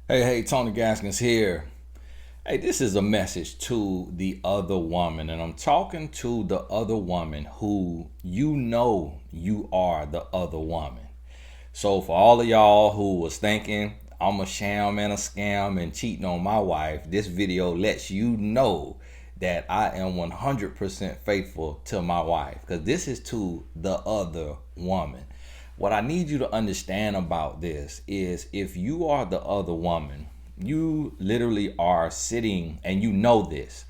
Hey, Tony Gaskins here. Hey, this is a message to the other woman, and I'm talking to the other woman who you are the other woman. So, for all of y'all who was thinking I'm a sham and a scam and cheating on my wife, this video lets you know that I am 100% faithful to my wife because this is to the other woman. What I need you to understand about this is if you are the other woman, you literally are sitting and you know this.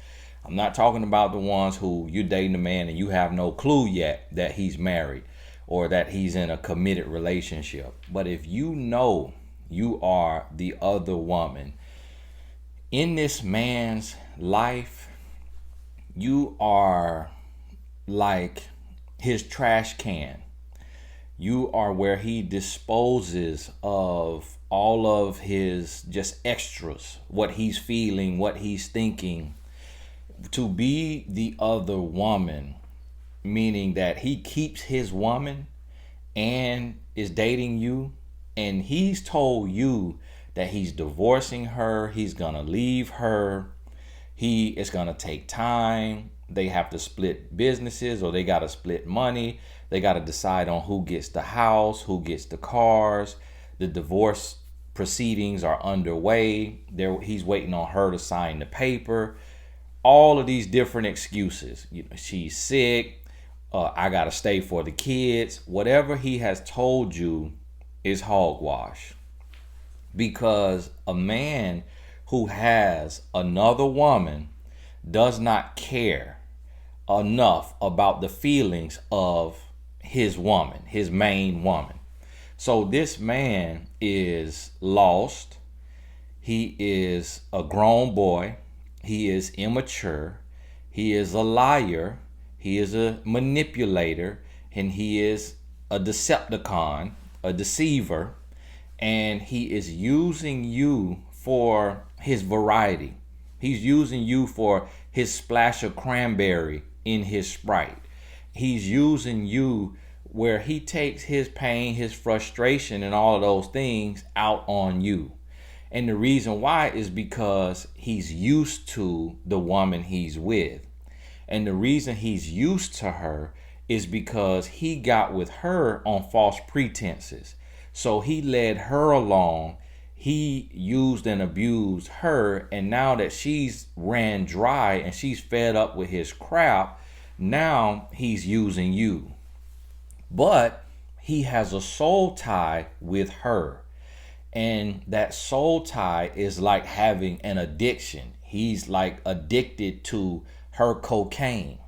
I'm not talking about the ones who you're dating a man and you have no clue yet that he's married or that he's in a committed relationship. But if you know you are the other woman in this man's life, you are like his trash can. You are where he disposes of all of his just extras, what he's feeling, what he's thinking. To be the other woman, meaning that he keeps his woman and is dating you, and he's told you that he's divorcing her, he's gonna leave her, he is gonna take time. They have to split businesses or they gotta split money. They gotta decide on who gets the house, who gets the cars. The divorce proceedings are underway. He's waiting on her to sign the paper. All of these different excuses. She's sick. I gotta stay for the kids. Whatever he has told you is hogwash. Because a man who has another woman does not care enough about the feelings of his woman, his main woman. So this man is lost. He is a grown boy. He is immature. He is a liar. He is a manipulator. And he is a Decepticon, a deceiver. And he is using you for his variety. He's using you for his splash of cranberry in his Sprite. He's using you where he takes his pain, his frustration, and all of those things out on you. And the reason why is because he's used to the woman he's with. And the reason he's used to her is because he got with her on false pretenses. So he led her along. He used and abused her. And now that she's ran dry and she's fed up with his crap, now he's using you. But he has a soul tie with her. And that soul tie is like having an addiction. He's like addicted to her cocaine.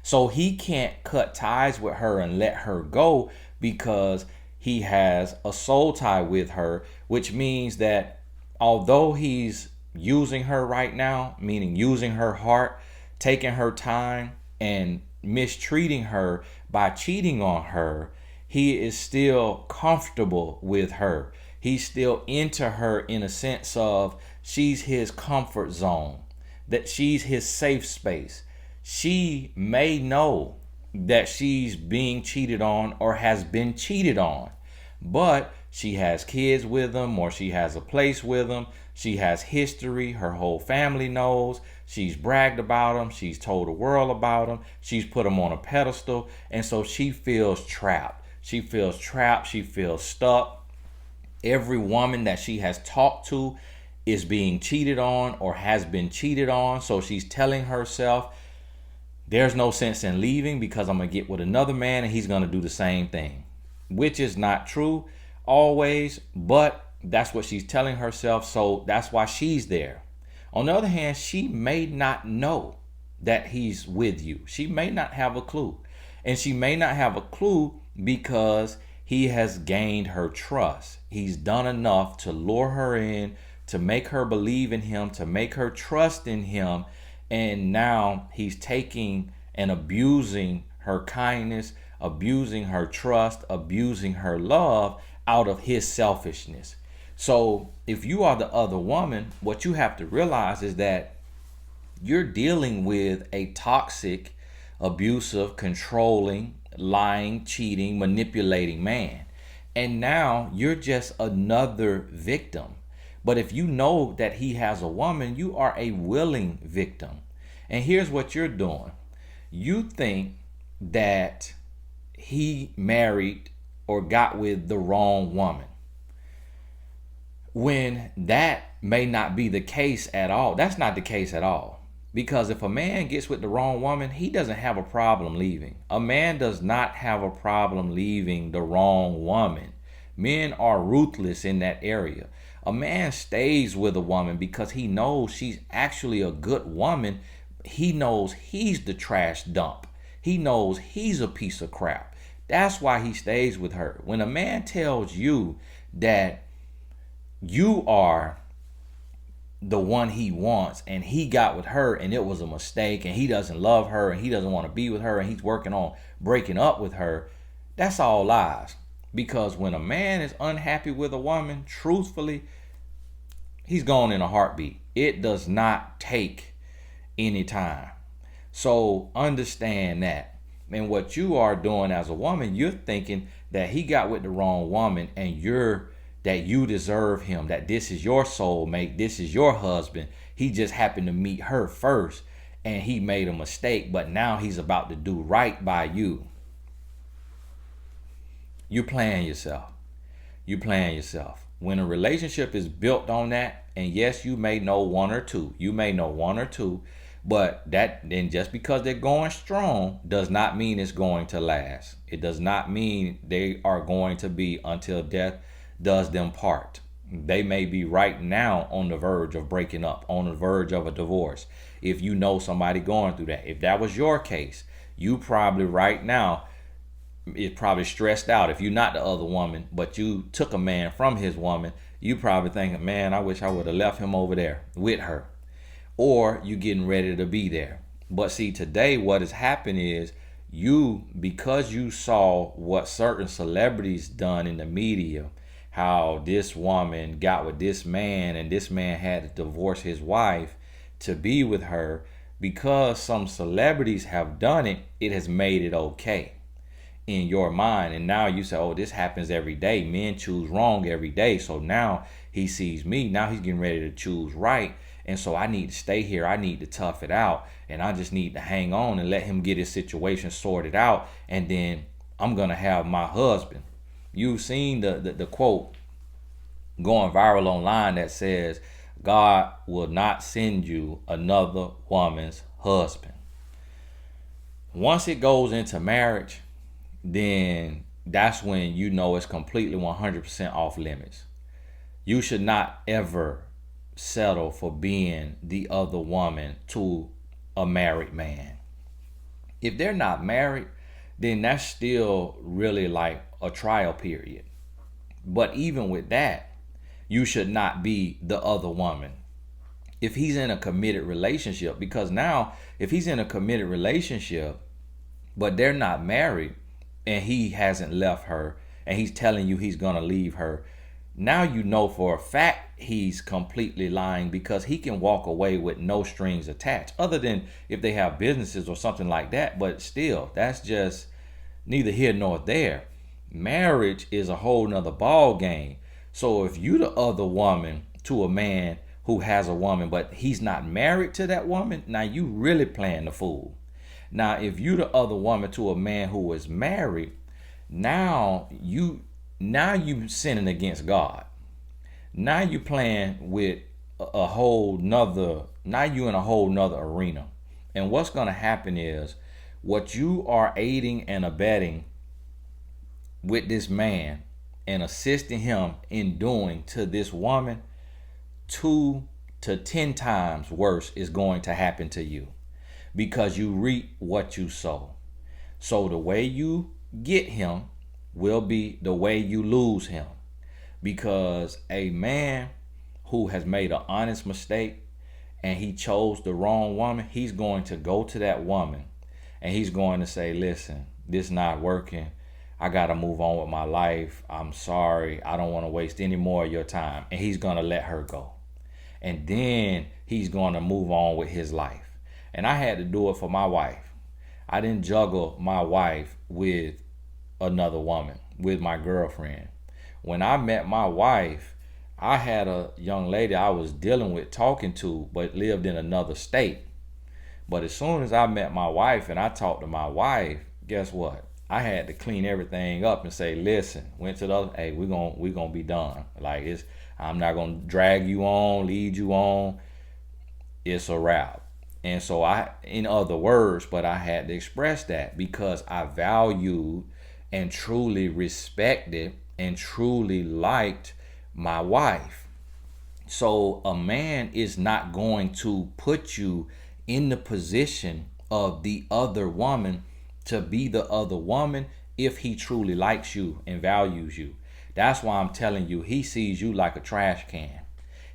So he can't cut ties with her and let her go because he has a soul tie with her, which means that although he's using her right now, meaning using her heart, taking her time, and mistreating her by cheating on her, he is still comfortable with her. He's still into her in a sense of she's his comfort zone, that she's his safe space. She may know that she's being cheated on or has been cheated on, but she has kids with him or she has a place with him. She has history. Her whole family knows. She's bragged about him. She's told the world about him. She's put him on a pedestal. And so she feels trapped. She feels trapped. She feels stuck. Every woman that she has talked to is being cheated on or has been cheated on. So she's telling herself, there's no sense in leaving because I'm going to get with another man and he's going to do the same thing, which is not true always, but that's what she's telling herself. So that's why she's there. On the other hand, she may not know that he's with you. She may not have a clue. And she may not have a clue because he has gained her trust. He's done enough to lure her in, to make her believe in him, to make her trust in him. And now he's taking and abusing her kindness, abusing her trust, abusing her love out of his selfishness. So if you are the other woman, what you have to realize is that you're dealing with a toxic, abusive, controlling, lying, cheating, manipulating man. And now you're just another victim. But if you know that he has a woman, you are a willing victim. And here's what you're doing. You think that he married or got with the wrong woman, when that may not be the case at all. That's not the case at all. Because if a man gets with the wrong woman, he doesn't have a problem leaving. A man does not have a problem leaving the wrong woman. Men are ruthless in that area. A man stays with a woman because he knows she's actually a good woman. He knows he's the trash dump. He knows he's a piece of crap. That's why he stays with her. When a man tells you that you are the one he wants and he got with her and it was a mistake and he doesn't love her and he doesn't want to be with her and he's working on breaking up with her, that's all lies. Because when a man is unhappy with a woman, truthfully, he's gone in a heartbeat. It does not take any time. So understand that. And what you are doing as a woman, you're thinking that he got with the wrong woman and that you deserve him, that this is your soulmate, this is your husband. He just happened to meet her first and he made a mistake, but now he's about to do right by you. You playing yourself. You playing yourself. When a relationship is built on that, and yes, you may know one or two. You may know one or two, but that then just because they're going strong does not mean it's going to last. It does not mean they are going to be until death does them part. They may be right now on the verge of breaking up, on the verge of a divorce. If you know somebody going through that, if that was your case, you probably right now is probably stressed out. If you're not the other woman, but you took a man from his woman, you probably thinking, man, I wish I would have left him over there with her. Or you getting ready to be there. But see, today what has happened is because you saw what certain celebrities done in the media, how this woman got with this man and this man had to divorce his wife to be with her, because some celebrities have done it, it has made it okay in your mind. And now you say, oh, this happens every day. Men choose wrong every day. So now he sees me. Now he's getting ready to choose right. And so I need to stay here. I need to tough it out. And I just need to hang on and let him get his situation sorted out. And then I'm going to have my husband. You've seen the quote going viral online that says, God will not send you another woman's husband. Once it goes into marriage, then that's when you know it's completely 100% off limits. You should not ever settle for being the other woman to a married man. If they're not married, then that's still really like a trial period. But even with that, you should not be the other woman. If he's in a committed relationship, because now if he's in a committed relationship, but they're not married and he hasn't left her and he's telling you he's going to leave her, now you know for a fact he's completely lying, because he can walk away with no strings attached, other than if they have businesses or something like that. But still, that's just neither here nor there. Marriage is a whole nother ball game. So if you the other woman to a man who has a woman, but he's not married to that woman, now you really playing the fool. Now, if you the other woman to a man who is married, now you sinning against God. Now you playing with a whole nother, now you in a whole nother arena. And what's going to happen is, what you are aiding and abetting with this man and assisting him in doing to this woman, 2 to 10 times worse is going to happen to you, because you reap what you sow. So the way you get him will be the way you lose him, because a man who has made an honest mistake and he chose the wrong woman, he's going to go to that woman and he's going to say, listen, this not working. I got to move on with my life. I'm sorry. I don't want to waste any more of your time. And he's going to let her go. And then he's going to move on with his life. And I had to do it for my wife. I didn't juggle my wife with another woman, with my girlfriend. When I met my wife, I had a young lady I was dealing with, talking to, but lived in another state. But as soon as I met my wife and I talked to my wife, guess what? I had to clean everything up and say, listen, went to the other, hey, we gonna be done. Like, it's, I'm not gonna drag you on, lead you on. It's a wrap. And so I, in other words, but I had to express that because I valued and truly respected and truly liked my wife. So a man is not going to put you in the position of the other woman to be the other woman if he truly likes you and values you. That's why I'm telling you, he sees you like a trash can.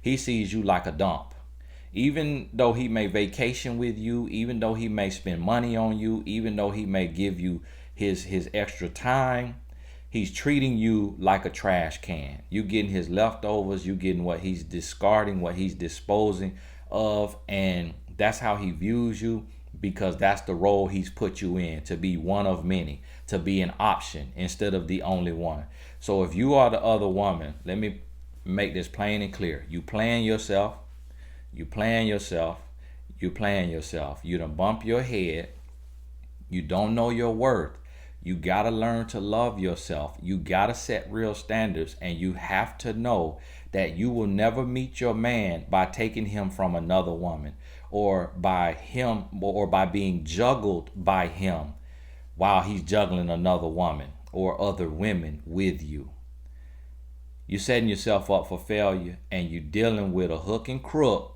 He sees you like a dump. Even though he may vacation with you, even though he may spend money on you, even though he may give you his extra time, he's treating you like a trash can. You getting his leftovers, you getting what he's discarding, what he's disposing of, and that's how he views you because that's the role he's put you in, to be one of many, to be an option instead of the only one. So if you are the other woman, let me make this plain and clear. You playing yourself, you playing yourself, you playing yourself. You done bump your head. You don't know your worth. You got to learn to love yourself. You got to set real standards, and you have to know that you will never meet your man by taking him from another woman or by him or by being juggled by him while he's juggling another woman or other women with you. You're setting yourself up for failure, and you're dealing with a hook and crook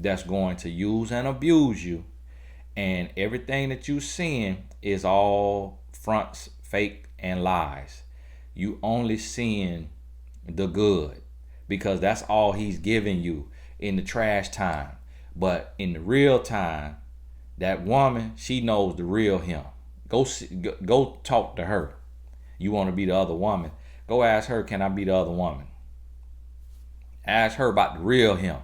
that's going to use and abuse you. And everything that you're seeing is all fronts, fake, and lies. You only seeing the good because that's all he's giving you in the trash time. But in the real time, that woman, she knows the real him. Go talk to her. You want to be the other woman? Go ask her, can I be the other woman? Ask her about the real him.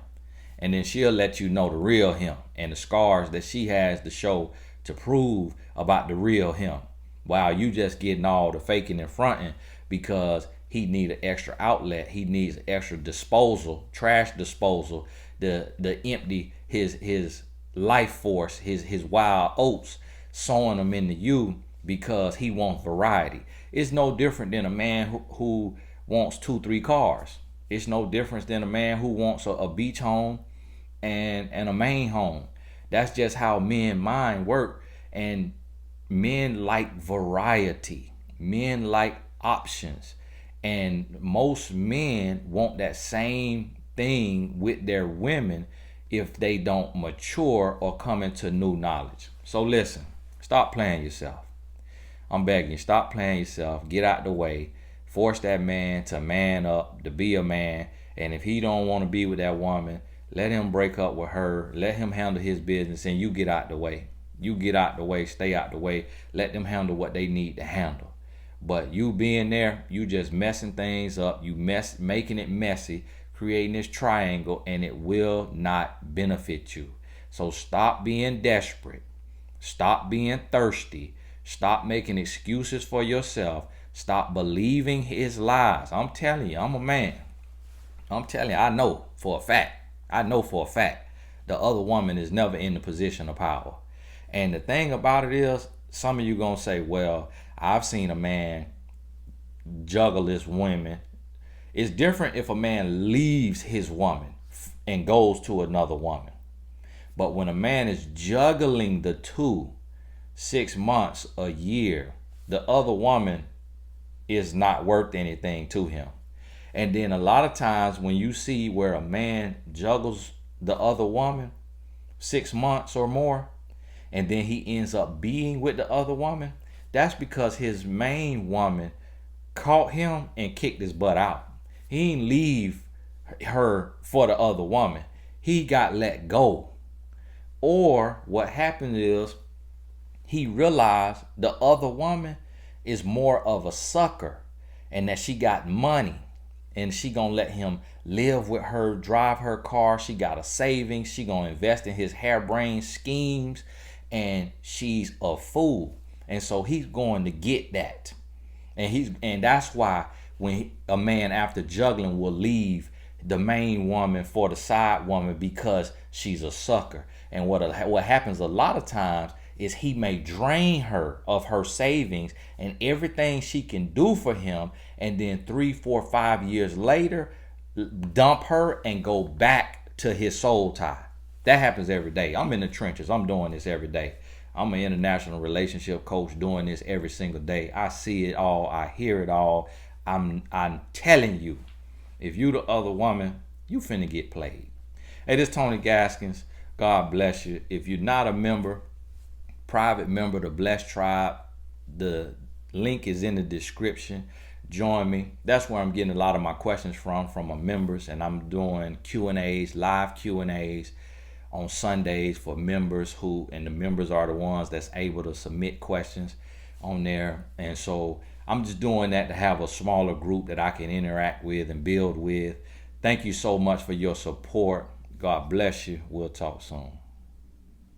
And then she'll let you know the real him and the scars that she has to show to prove about the real him. While you just getting all the faking and fronting because he need an extra outlet. He needs extra disposal, trash disposal, the empty his life force, his wild oats, sowing them into you because he wants variety. It's no different than a man who wants 2-3 cars. It's no difference than a man who wants a beach home and a main home. That's just how men mind work. And men like variety. Men like options. And most men want that same thing with their women if they don't mature or come into new knowledge. So listen, stop playing yourself. I'm begging you, stop playing yourself. Get out the way. Force that man to man up, to be a man. And if he don't want to be with that woman, let him break up with her. Let him handle his business, and you get out the way. You get out the way, stay out the way. Let them handle what they need to handle. But you being there, you just messing things up. You making it messy, creating this triangle, and it will not benefit you. So stop being desperate. Stop being thirsty. Stop making excuses for yourself. Stop believing his lies. I'm telling you, I'm a man. I'm telling you, I know for a fact. The other woman is never in the position of power. And the thing about it is, some of you gonna say, well, I've seen a man juggle his women. It's different if a man leaves his woman and goes to another woman. But when a man is juggling the two, 6 months, a year, the other woman is not worth anything to him. And then a lot of times when you see where a man juggles the other woman 6 months or more, and then he ends up being with the other woman, that's because his main woman caught him and kicked his butt out. He didn't leave her for the other woman. He got let go. Or what happened is he realized the other woman is more of a sucker and that she got money and she gonna let him live with her, drive her car. She got a savings. She gonna invest in his harebrained schemes, and she's a fool. And so he's going to get that. And that's why when a man after juggling will leave the main woman for the side woman because she's a sucker. And what happens a lot of times is he may drain her of her savings and everything she can do for him, and then 3, 4, 5 years later dump her and go back to his soul tie. That happens every day. I'm in the trenches. I'm doing this every day. I'm an international relationship coach doing this every single day. I see it all. I hear it all. I'm telling you, if you the other woman, you finna get played. Hey, this is Tony Gaskins. God bless you. If you're not a member, private member of the Blessed Tribe, the link is in the description. Join me. That's where I'm getting a lot of my questions from my members, and I'm doing Q&As, live Q&As on Sundays for members and the members are the ones that's able to submit questions on there. And so I'm just doing that to have a smaller group that I can interact with and build with. Thank you so much for your support. God bless you. We'll talk soon.